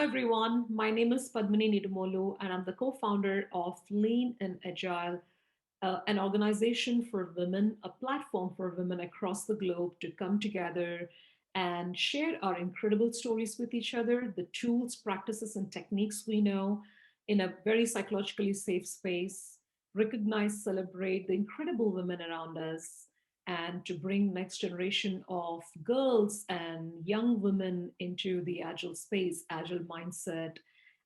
everyone. My name is Padmini Nidumolu, and I'm the co founder of Lean and Agile, an organization for women, a platform for women across the globe to come together and share our incredible stories with each other, the tools, practices, and techniques we know in a very psychologically safe space, recognize, celebrate the incredible women around us, and to bring next generation of girls and young women into the agile space, agile mindset,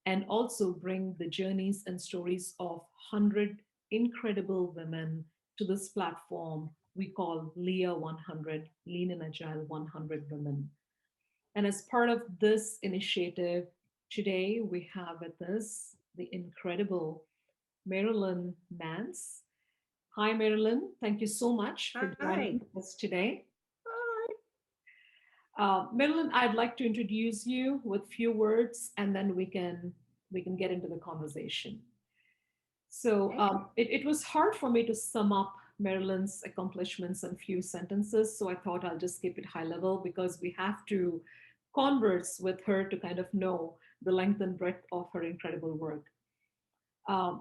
and also bring the journeys and stories of 100 incredible women to this platform we call LIA100, Lean and Agile 100 Women. And as part of this initiative, today we have with us the incredible Marilyn Mance. Hi, Marilyn. Thank you so much for Hi. joining us today. Hi. Marilyn, I'd like to introduce you with few words, and then we can get into the conversation. So Okay. it was hard for me to sum up Marilyn's accomplishments in few sentences. So I thought I'll just keep it high level because we have to converse with her to kind of know the length and breadth of her incredible work.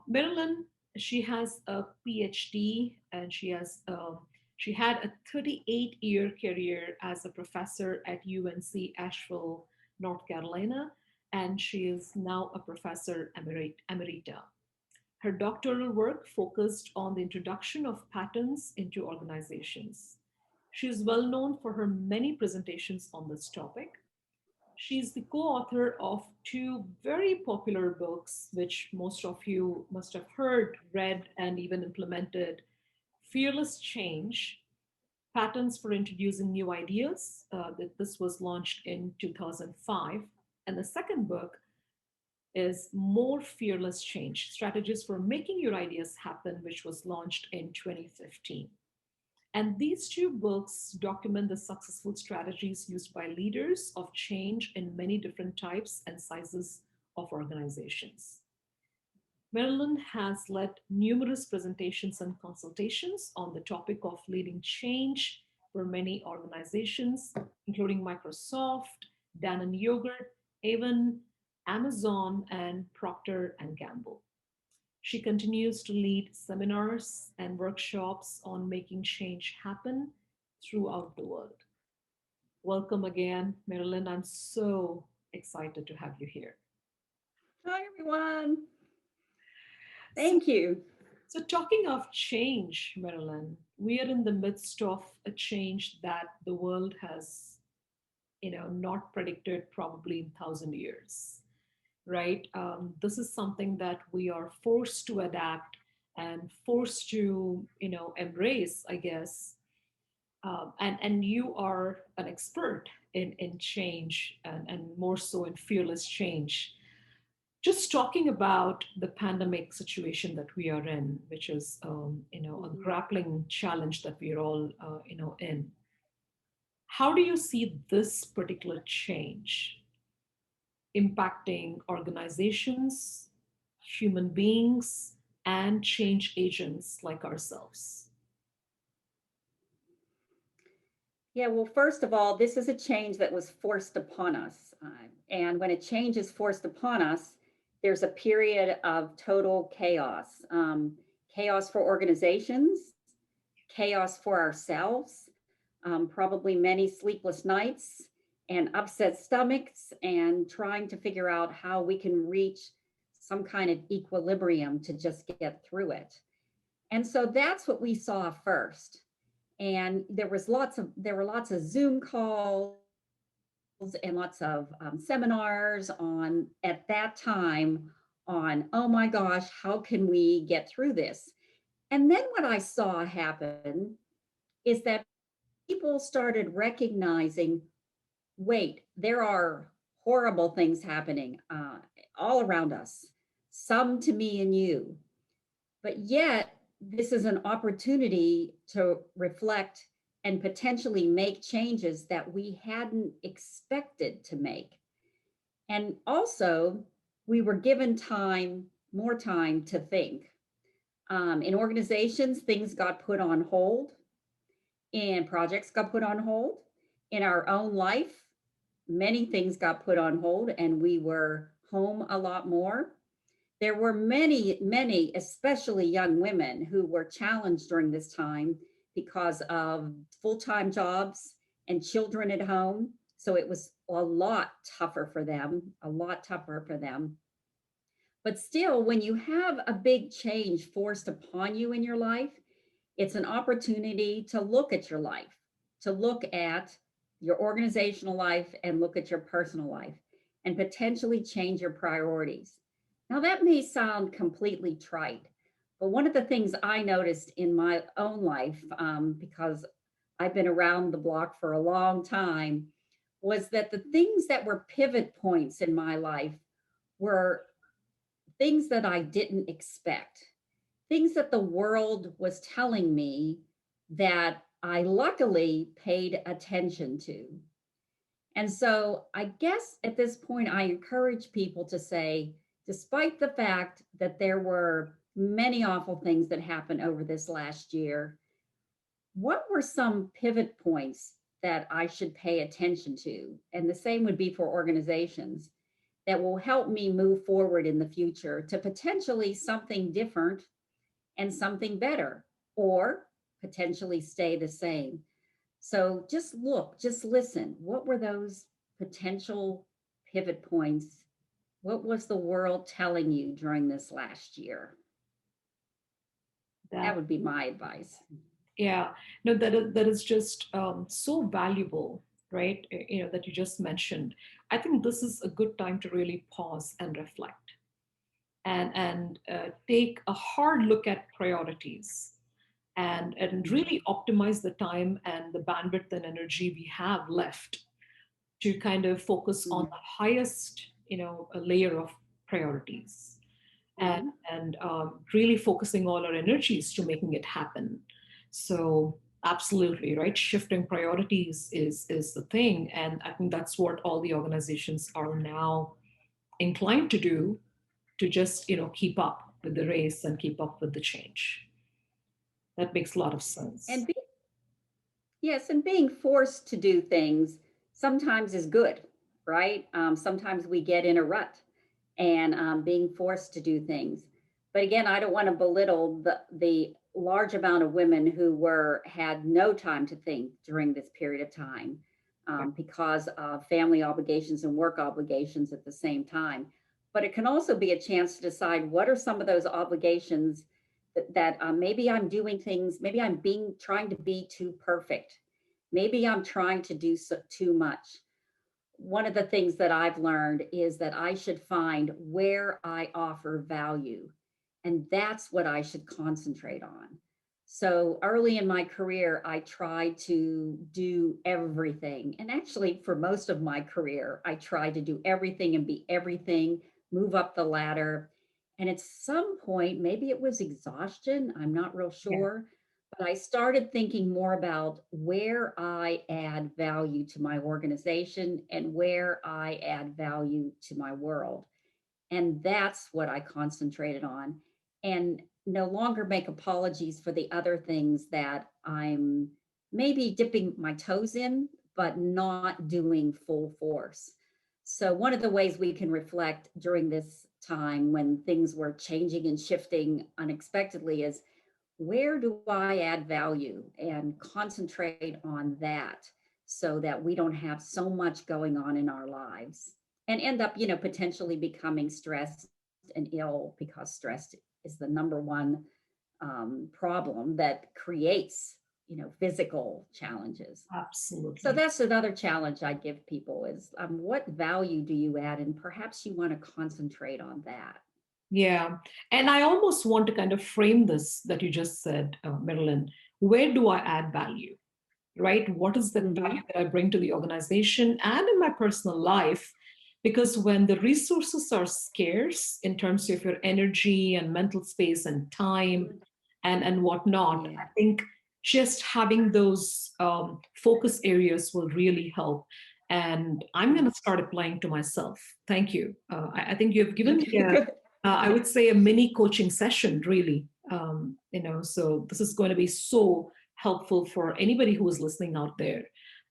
Marilyn, she has a PhD and she had a 38-year career as a professor at UNC Asheville, North Carolina, and she is now a professor emerita. Her doctoral work focused on the introduction of patterns into organizations. She is well known for her many presentations on this topic. She's the co author of two very popular books, which most of you must have heard, read, and even implemented: Fearless Change, Patterns for Introducing New Ideas. This was launched in 2005. And the second book is More Fearless Change, Strategies for Making Your Ideas Happen, which was launched in 2015. And these two books document the successful strategies used by leaders of change in many different types and sizes of organizations. Marilyn has led numerous presentations and consultations on the topic of leading change for many organizations, including Microsoft, Danone Yogurt, Avon, Amazon, and Procter and Gamble. She continues to lead seminars and workshops on making change happen throughout the world. Welcome again, Marilyn. I'm so excited to have you here. Hi, everyone. So, Thank you. so talking of change, Marilyn, we are in the midst of a change that the world has, not predicted probably in 1,000 years, right? This is something that we are forced to adapt and forced to, embrace, I guess. And you are an expert in change and more so in fearless change. Just talking about the pandemic situation that we are in, which is, a Mhm. grappling challenge that we are all, in. How do you see this particular change impacting organizations, human beings, and change agents like ourselves? Yeah, well, first of all, this is a change that was forced upon us. And when a change is forced upon us, there's a period of total chaos, chaos for organizations, chaos for ourselves, probably many sleepless nights and upset stomachs, and trying to figure out how we can reach some kind of equilibrium to just get through it. And so that's what we saw first. And there were lots of Zoom calls and lots of seminars on at that time on, oh my gosh, how can we get through this? And then what I saw happen is that people started recognizing, wait, there are horrible things happening all around us, some to me and you. But yet, this is an opportunity to reflect and potentially make changes that we hadn't expected to make. And also, we were given time, more time to think. In organizations, things got put on hold, and projects got put on hold. In our own life, many things got put on hold and we were home a lot more. There were many, especially young women who were challenged during this time because of full-time jobs and children at home. So it was a lot tougher for them, a lot tougher for them. But still, when you have a big change forced upon you in your life, it's an opportunity to look at your life, to look at your organizational life and look at your personal life and potentially change your priorities. Now, that may sound completely trite, but one of the things I noticed in my own life, because I've been around the block for a long time, was that the things that were pivot points in my life were things that I didn't expect, things that the world was telling me that I luckily paid attention to. And so I guess at this point, I encourage people to say, despite the fact that there were many awful things that happened over this last year, what were some pivot points that I should pay attention to? And the same would be for organizations that will help me move forward in the future to potentially something different and something better, or potentially stay the same. So just look, just listen. What were those potential pivot points? What was the world telling you during this last year? That That, would be my advice. yeah, no, that is just so valuable, right? That you just mentioned. I think this is a good time to really pause and reflect and take a hard look at priorities and really optimize the time and the bandwidth and energy we have left to kind of focus on Mm-hmm. the highest, a layer of priorities and Mm-hmm. and really focusing all our energies to making it happen. So absolutely right, shifting priorities is the thing, and I think that's what all the organizations are now inclined to do, to just keep up with the race and keep up with the change. That makes a lot of sense. And yes, and being forced to do things sometimes is good, right? Sometimes we get in a rut and being forced to do things. But again, I don't want to belittle the large amount of women who had no time to think during this period of time because of family obligations and work obligations at the same time. But it can also be a chance to decide what are some of those obligations that maybe I'm doing things, maybe I'm being trying to be too perfect. Maybe I'm trying to do too much. One of the things that I've learned is that I should find where I offer value, and that's what I should concentrate on. So early in my career, I tried to do everything. And actually, for most of my career, I tried to do everything and be everything, move up the ladder. And at some point, maybe it was exhaustion, I'm not real Yeah, sure, but I started thinking more about where I add value to my organization and where I add value to my world. And that's what I concentrated on. And no longer make apologies for the other things that I'm maybe dipping my toes in, but not doing full force. So, one of the ways we can reflect during this time when things were changing and shifting unexpectedly is where do I add value and concentrate on that so that we don't have so much going on in our lives and end up, potentially becoming stressed and ill because stress is the number one problem that creates, physical challenges. So absolutely. that's another challenge I give people is what value do you add? And perhaps you want to concentrate on that. Yeah. And I almost want to kind of frame this that you just said, Marilyn. Where do I add value? Right? What is the value Mm-hmm. that I bring to the organization and in my personal life? Because when the resources are scarce in terms of your energy and mental space and time and whatnot, Yeah. I think just having those focus areas will really help. And I'm going to start applying to myself. Thank you. I think you've given me Okay, good. I would say a mini coaching session, really. So this is going to be so helpful for anybody who is listening out there.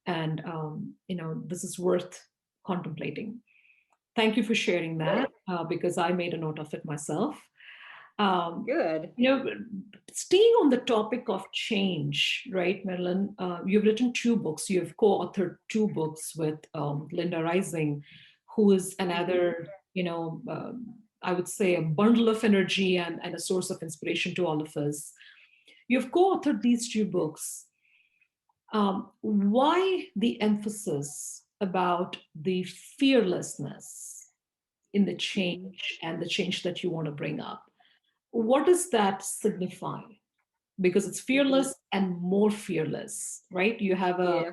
And this is worth contemplating. Thank you for sharing that because I made a note of it myself. Um, Good. you know, staying on the topic of change, right, Marilyn? You've written two books. You've co-authored two books with Linda Rising, who is Mhm. another, I would say, a bundle of energy and a source of inspiration to all of us. You've co-authored these two books. Why the emphasis about the fearlessness in the Mhm. change and the change that you want to bring up? What does that signify? Because it's Mhm. fearless and more fearless, right? You have Yeah.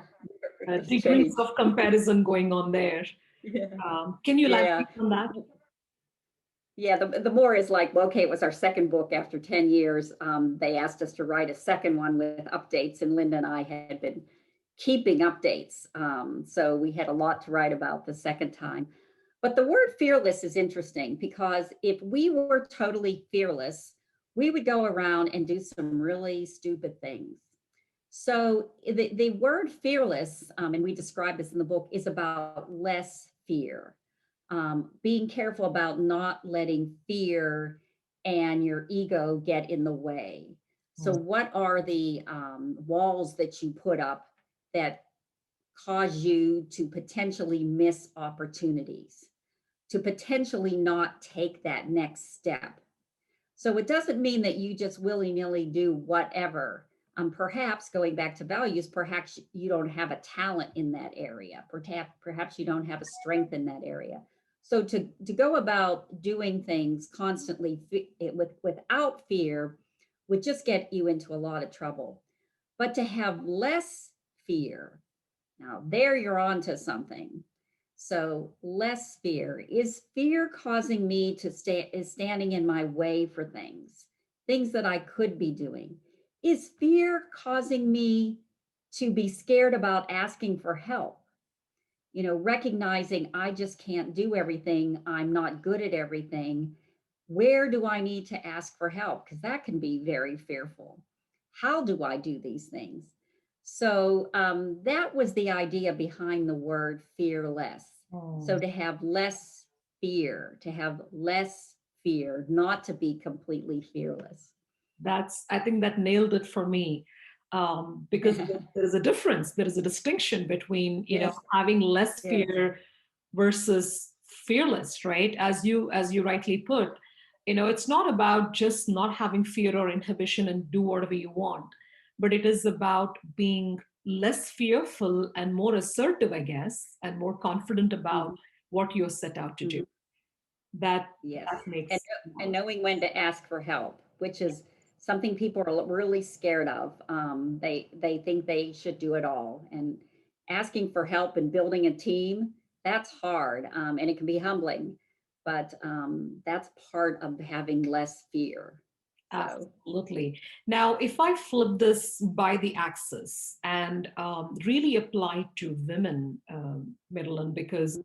a It's degrees change. of comparison going on there. Yeah. Can you Yeah. elaborate on that? Yeah, the more is like, well, okay, it was our second book after 10 years. They asked us to write a second one with updates, and Linda and I had been keeping updates. So we had a lot to write about the second time. But the word fearless is interesting because if we were totally fearless, we would go around and do some really stupid things. So the word fearless, and we describe this in the book, is about less fear. Being careful about not letting fear and your ego get in the way. So, Mm. what are the walls that you put up that cause you to potentially miss opportunities, to potentially not take that next step? So it doesn't mean that you just willy-nilly do whatever. Perhaps going back to values, perhaps you don't have a talent in that area. Perhaps you don't have a strength in that area. So to go about doing things constantly without fear would just get you into a lot of trouble. But to have less fear, now there you're on to something. So less fear. Is fear causing me to stay, is standing in my way for things that I could be doing? Is fear causing me to be scared about asking for help? Recognizing I just can't do everything. I'm not good at everything. Where do I need to ask for help? Because that can be very fearful. How do I do these things? So that was the idea behind the word fearless. So Mm. to have less fear, not to be completely fearless. I think that nailed it for me. Because there is a difference, there is a distinction between, Yes, having less yes. fear versus fearless, right? As you rightly put, it's not about just not having fear or inhibition and do whatever you want, but it is about being less fearful and more assertive, I guess, and more confident about Mhm, what you're set out to do. mhm. That Yes, that and makes and knowing when to ask for help, which is something people are really scared of. They think they should do it all, and asking for help and building a team, that's hard, and it can be humbling, but that's part of having less fear. So, Absolutely. Now, if I flip this by the axis and really apply to women, Madeline, because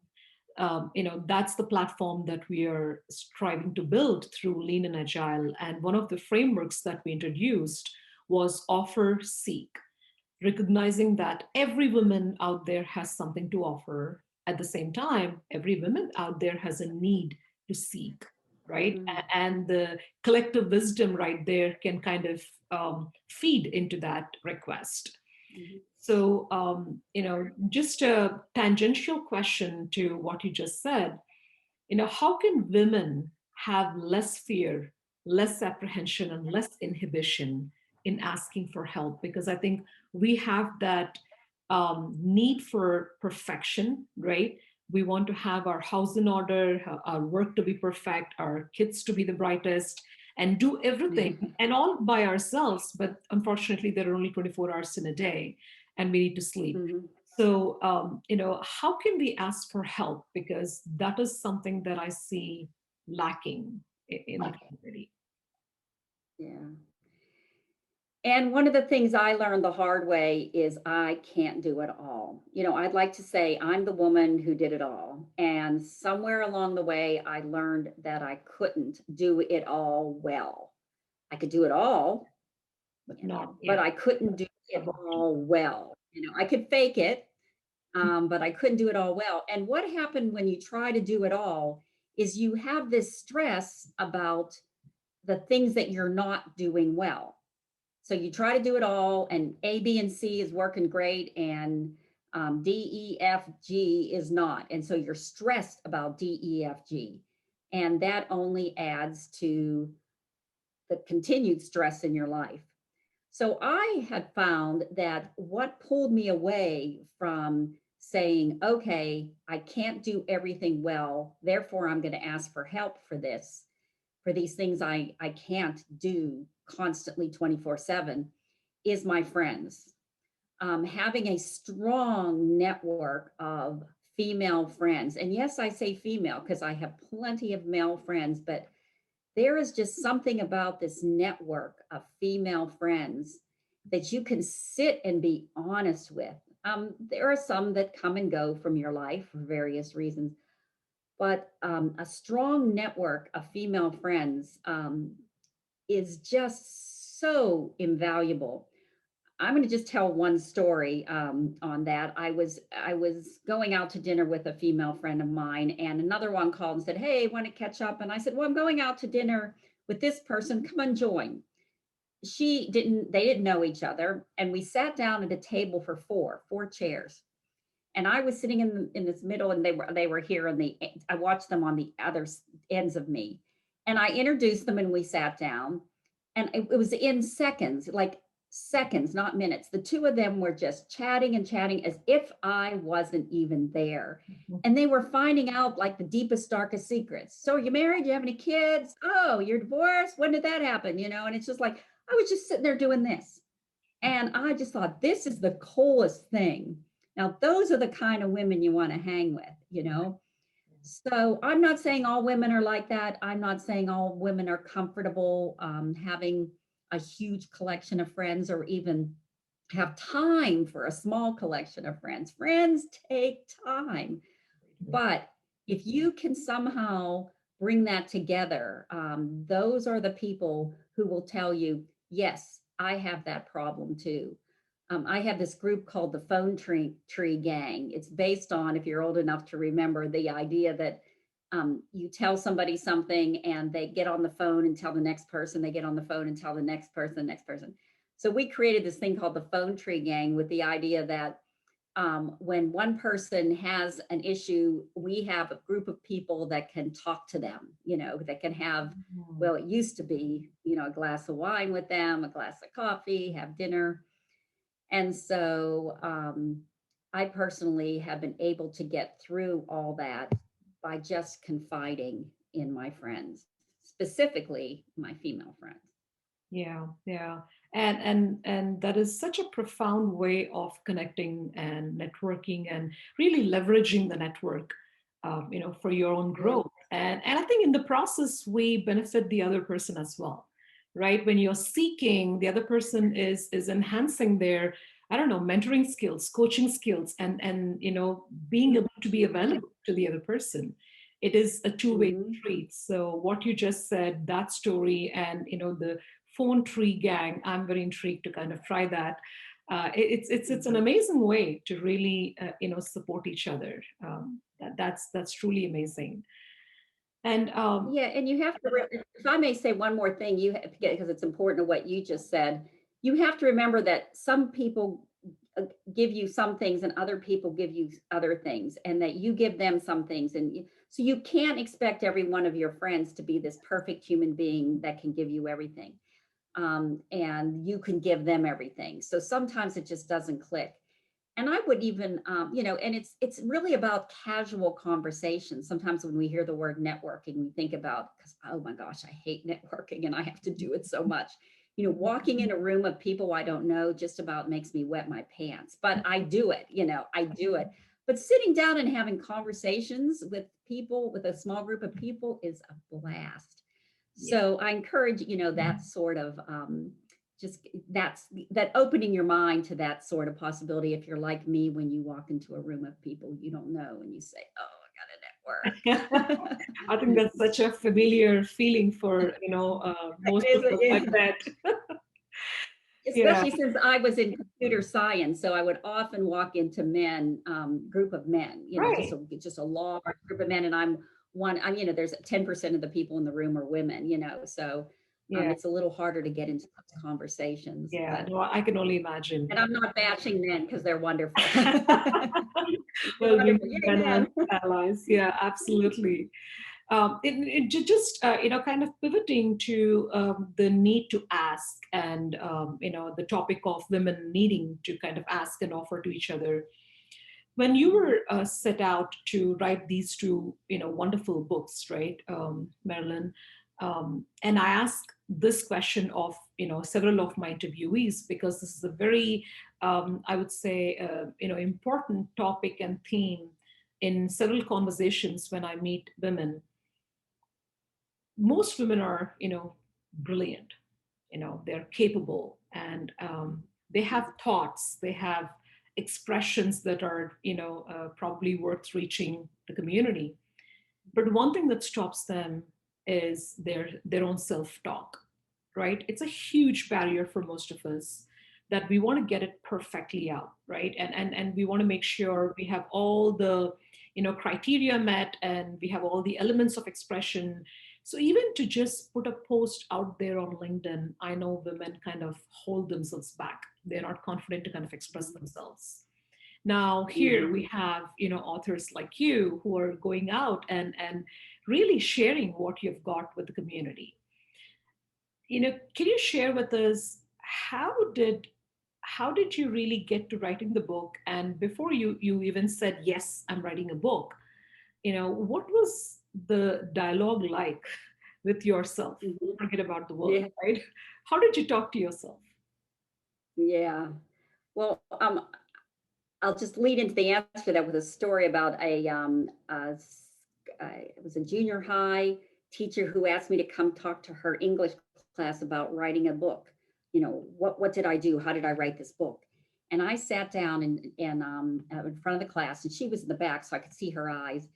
that's the platform that we are striving to build through Lean and Agile. And one of the frameworks that we introduced was offer, seek, recognizing that every woman out there has something to offer. At the same time, every woman out there has a need to seek, right? mm, And the collective wisdom right there can kind of feed into that request. mhm, So, just a tangential question to what you just said, how can women have less fear, less apprehension, and less inhibition in asking for help? Because I think we have that need for perfection, right? We want to have our house in order, our work to be perfect, our kids to be the brightest, and do everything and all by ourselves. But unfortunately, there are only 24 hours in a day, and we need to sleep. mhm, So, how can we ask for help? Because that is something that I see lacking in the community. yeah. And one of the things I learned the hard way is I can't do it all. I'd like to say I'm the woman who did it all. And somewhere along the way, I learned that I couldn't do it all well. I could do it all, But not, but yeah, I couldn't do it about to. all well. I could fake it. but I couldn't do it all well. And what happened when you try to do it all is you have this stress about the things that you're not doing well. So you try to do it all, and A, B, and C is working great, and D, E, F, G is not. And so you're stressed about D, E, F, G. And that only adds to the continued stress in your life. So I had found that what pulled me away from saying, okay, I can't do everything well, therefore I'm going to ask for help for this, for these things I can't do constantly 24/7, is my friends. Having a strong network of female friends. And yes, I say female because I have plenty of male friends, but there is just something about this network of female friends that you can sit and be honest with. There are some that come and go from your life for various reasons, but a strong network of female friends is just so invaluable. I'm going to just tell one story on that. I was going out to dinner with a female friend of mine, and another one called and said, "Hey, want to catch up?" And I said, "Well, I'm going out to dinner with this person. Come and join." They didn't know each other, and we sat down at a table for four chairs. And I was sitting in this middle, and they were here, and I watched them on the other ends of me, and I introduced them, and we sat down, and it was in seconds, like seconds, not minutes. The two of them were just chatting and chatting as if I wasn't even there. And they were finding out like the deepest, darkest secrets. So you married? You have any kids? Oh, you're divorced? When did that happen? And it's just like, I was just sitting there doing this. And I just thought, this is the coolest thing. Now, those are the kind of women you want to hang with. So I'm not saying all women are like that. I'm not saying all women are comfortable having a huge collection of friends or even have time for a small collection of friends. Friends take time. But if you can somehow bring that together, those are the people who will tell you, yes, I have that problem too. I have this group called the Phone Tree Gang. It's based on, if you're old enough to remember, the idea that you tell somebody something and they get on the phone and tell the next person, they get on the phone and tell the next person, the next person. So we created this thing called the Phone Tree Gang with the idea that when one person has an issue, we have a group of people that can talk to them, that can have, well, it used to be, a glass of wine with them, a glass of coffee, have dinner. And so I personally have been able to get through all that by just confiding in my friends, specifically my female friends. Yeah, yeah. And that is such a profound way of connecting and networking and really leveraging the network, for your own Yeah. growth. And I think in the process, we benefit the other person as well, right? When you're seeking, the other person is enhancing their, I don't know, mentoring skills, coaching skills, and being able to be available to the other person. It is a two-way Mhm. street. So what you just said, that story, and the phone tree gang, I'm very intrigued to kind of try that. It's an amazing way to really support each other. That's truly amazing. And Yeah, and you have to, if I may say one more thing, you have, because it's important to what you just said, you have to remember that some people give you some things and other people give you other things, and that you give them some things. So you can't expect every one of your friends to be this perfect human being that can give you everything. And you can give them everything. So sometimes it just doesn't click. And I would even, and it's really about casual conversation. Sometimes when we hear the word networking, we think about, because oh my gosh, I hate networking and I have to do it so much. Walking in a room of people I don't know just about makes me wet my pants, but I do it. I do it. But sitting down and having conversations with people, with a small group of people, is a blast. yeah, So I encourage, that sort of just that opening your mind to that sort of possibility. If you're like me, when you walk into a room of people you don't know and you say, "Oh, I got to network." I think that's such a familiar feeling for most of us, I It is. bet. Yeah. especially since I was in computer science, so I would often walk into men, group of men, Right. just a large group of men, and there's 10% of the people in the room are women, so Yeah. it's a little harder to get into those conversations, Yeah. but No, I can only imagine. and I'm not bashing men because they're wonderful. They're Well, we wonderful. need Yay, men as men. allies. Yeah, absolutely. Just kind of pivoting to the need to ask, and the topic of women needing to kind of ask and offer to each other. When you were set out to write these two wonderful books, right, Marilyn, and I ask this question of several of my interviewees, because this is a very I would say important topic and theme in several conversations when I meet women. Most women are brilliant, they're capable, and they have thoughts, they have expressions that are probably worth reaching the community. But one thing that stops them is their own self-talk, right? It's a huge barrier for most of us, that we want to get it perfectly out, right? And we want to make sure we have all the criteria met, and we have all the elements of expression. So even to just put a post out there on LinkedIn, I know women kind of hold themselves back. They're not confident to kind of express themselves. Now here we Mhm. have authors like you who are going out and really sharing what you've got with the community. Can you share with us, how did you really get to writing the book? And before you even said, yes, I'm writing a book, what was the dialogue like with yourself? Mhm. Forget about the world, Yeah, right? How did you talk to yourself? yeah. Well, I'll just lead into the answer to that with a story about it was a junior high teacher who asked me to come talk to her English class about writing a book. What did I do? How did I write this book? And I sat down in front of the class, and she was in the back, so I could see her eyes.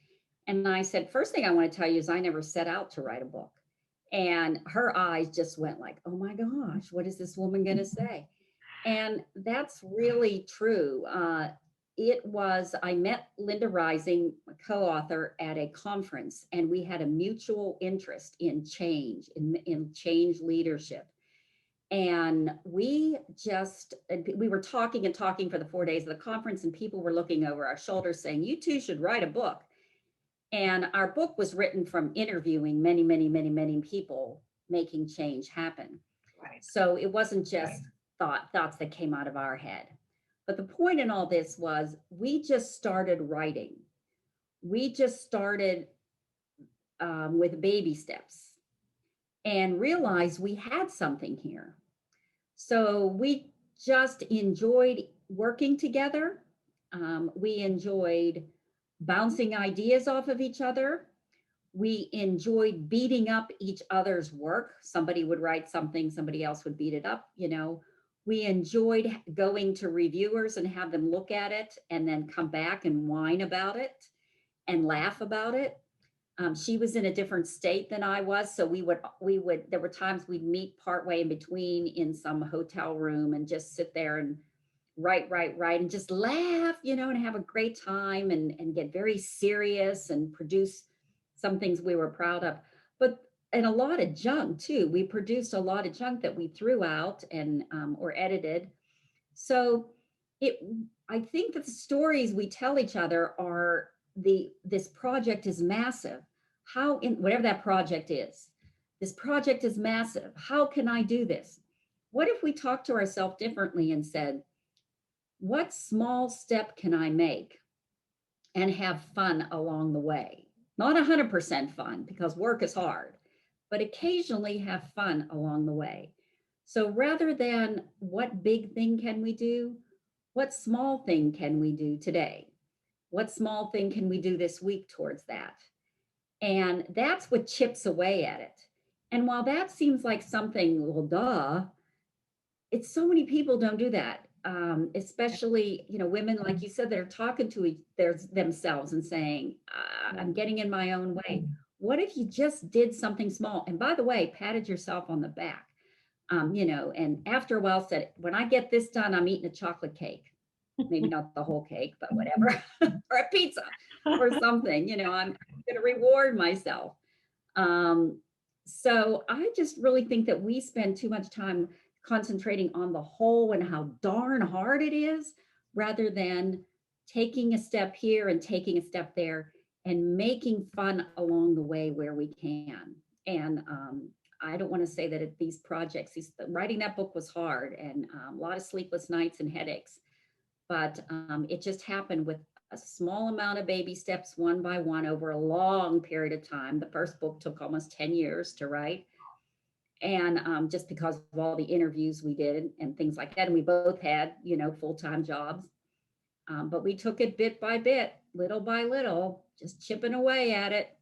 And I said, first thing I want to tell you is I never set out to write a book. And her eyes just went like, oh my gosh, what is this woman going to say? And that's really true. I met Linda Rising, a co-author, at a conference, and we had a mutual interest in change, in change leadership. And we were talking and talking for the 4 days of the conference, and people were looking over our shoulders saying, you two should write a book. And our book was written from interviewing many, many, many, many people making change happen. Right. So it wasn't just thoughts that came out of our head. But the point in all this was we just started writing. We just started with baby steps and realized we had something here. So we just enjoyed working together. We enjoyed bouncing ideas off of each other. We enjoyed beating up each other's work. Somebody would write something, somebody else would beat it up. We enjoyed going to reviewers and have them look at it and then come back and whine about it and laugh about it. She was in a different state than I was, so there were times we'd meet partway in between in some hotel room and just sit there and write, and just laugh, and have a great time and get very serious and produce some things we were proud of. But and a lot of junk too. We produced a lot of junk that we threw out and or edited. So it I think that the stories we tell each other are this project is massive. How in whatever that project is, this project is massive. How can I do this? What if we talked to ourselves differently and said, what small step can I make and have fun along the way? Not 100% fun because work is hard, but occasionally have fun along the way. So rather than what big thing can we do, what small thing can we do today? What small thing can we do this week towards that? And that's what chips away at it. And while that seems like something, well, duh, it's so many people don't do that. Especially, women, like you said, that are talking to themselves and saying, I'm getting in my own way. What if you just did something small? And by the way, patted yourself on the back. And after a while said, when I get this done, I'm eating a chocolate cake. Maybe not the whole cake, but whatever, or a pizza or something, I'm going to reward myself. Um, so I just really think that we spend too much time concentrating on the whole and how darn hard it is, rather than taking a step here and taking a step there and making fun along the way where we can. And I don't want to say that these projects, writing that book was hard, and a lot of sleepless nights and headaches, but it just happened with a small amount of baby steps, one by one, over a long period of time. The first book took almost 10 years to write. And just because of all the interviews we did and things like that. And we both had, full-time jobs. But we took it bit by bit, little by little, just chipping away at it.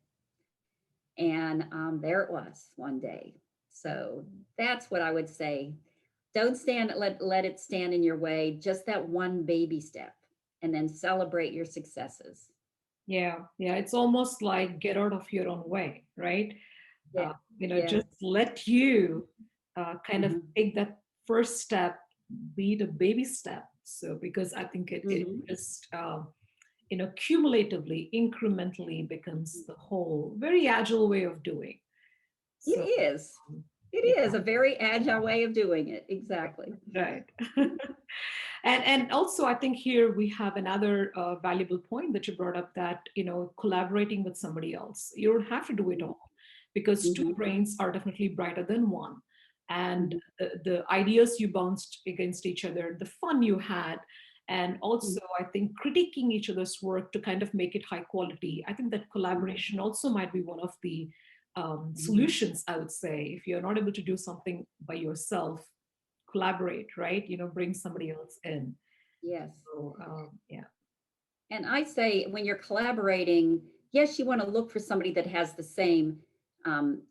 And there it was one day. So that's what I would say. Don't let it stand in your way. Just that one baby step, and then celebrate your successes. Yeah, yeah. It's almost like get out of your own way, right? Yeah. Just let you kind of Mhm. take that first step, be the baby step. So, because I think it Mhm. just, cumulatively, incrementally becomes the whole very agile way of doing. It So, is. It yeah, is a very agile way of doing it. Exactly. right. And also, I think here we have another valuable point that you brought up, that collaborating with somebody else. You don't have to do it all, because two Mhm. brains are definitely brighter than one. And Mhm. the ideas you bounced against each other, the fun you had, and Mhm. also I think critiquing each other's work to kind of make it high quality. I think that collaboration also might be one of the Mhm. solutions, I would say. If you're not able to do something by yourself, collaborate, right? Bring somebody else in. Yes. So yeah. And I say when you're collaborating, yes, you want to look for somebody that has the same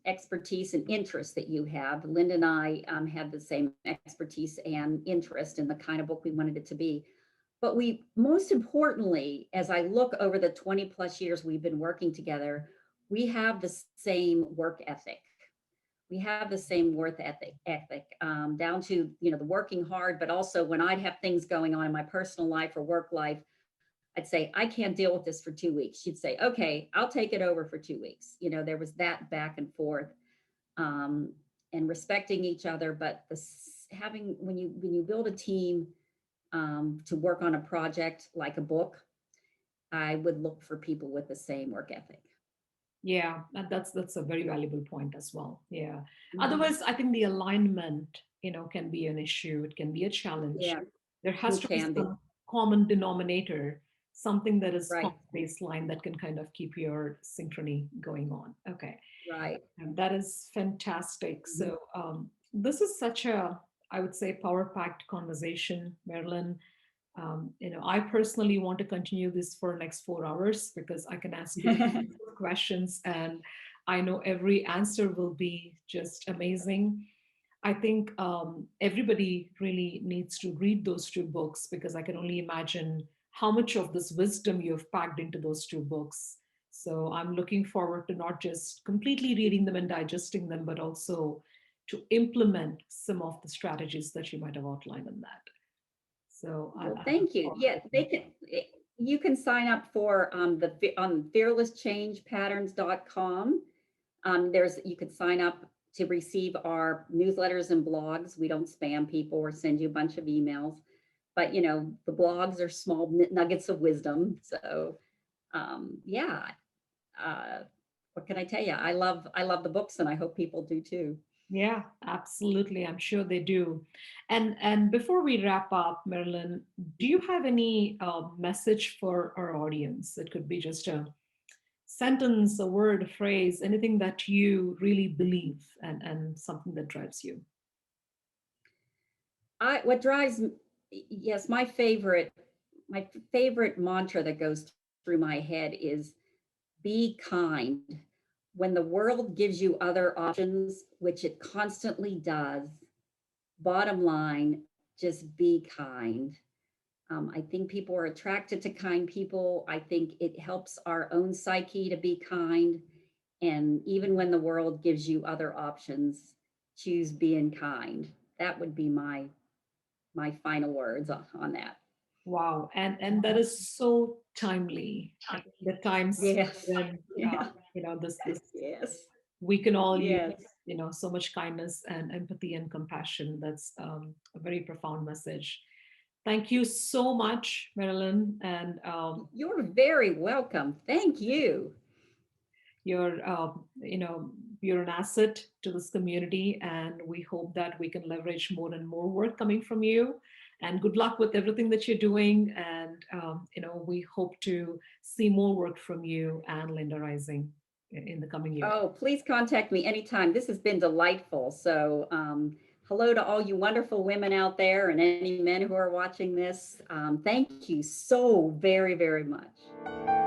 expertise and interest that you have. Linda and I had the same expertise and interest in the kind of book we wanted it to be. But we, most importantly, as I look over the 20 plus years we've been working together, we have the same work ethic. We have the same work ethic down to, the working hard, but also when I'd have things going on in my personal life or work life, I'd say, I can't deal with this for 2 weeks. She'd say, okay, I'll take it over for 2 weeks. There was that back and forth, um, and respecting each other. But having, when you build a team to work on a project like a book, I would look for people with the same work ethic. Yeah, and that's a very valuable point as well. Yeah. Mhm. Otherwise, I think the alignment, can be an issue. It can be a challenge. Yeah, There has it to be can be. some common denominator, something that is Right, common baseline that can kind of keep your synchrony going on. Okay. right. And that is fantastic. Mhm. So this is such a, I would say, power-packed conversation, Marilyn. I personally want to continue this for next 4 hours, because I can ask you questions, and I know every answer will be just amazing. I think everybody really needs to read those two books, because I can only imagine how much of this wisdom you have packed into those two books. So I'm looking forward to not just completely reading them and digesting them, but also to implement some of the strategies that you might have outlined in that. So Well, I look thank you. forward Yeah, to they can. You can sign up for on fearlesschangepatterns.com. You could sign up to receive our newsletters and blogs. We don't spam people or send you a bunch of emails, but the blogs are small nuggets of wisdom. So yeah, uh, what can I tell you? I love the books, and I hope people do too. Yeah, absolutely. I'm sure they do. And before we wrap up, Marilyn, do you have any message for our audience? It could be just a sentence, a word, a phrase, anything that you really believe, and something that drives you. What drives yes, my favorite mantra that goes through my head is be kind. When the world gives you other options, which it constantly does, bottom line, just be kind. I think people are attracted to kind people. I think it helps our own psyche to be kind. And even when the world gives you other options, choose being kind. That would be my final words on that. Wow, and that is so timely. I think the times Yes. when Yeah. this Yes. we can all use Yes. so much kindness and empathy and compassion. That's a very profound message. Thank you so much, Marilyn, and You're very welcome. Thank you. you're you're an asset to this community, and we hope that we can leverage more and more work coming from you. And good luck with everything that you're doing. And we hope to see more work from you and Linda Rising in the coming year. Oh, please contact me anytime. This has been delightful. So, hello to all you wonderful women out there and any men who are watching this. Thank you so very, very much.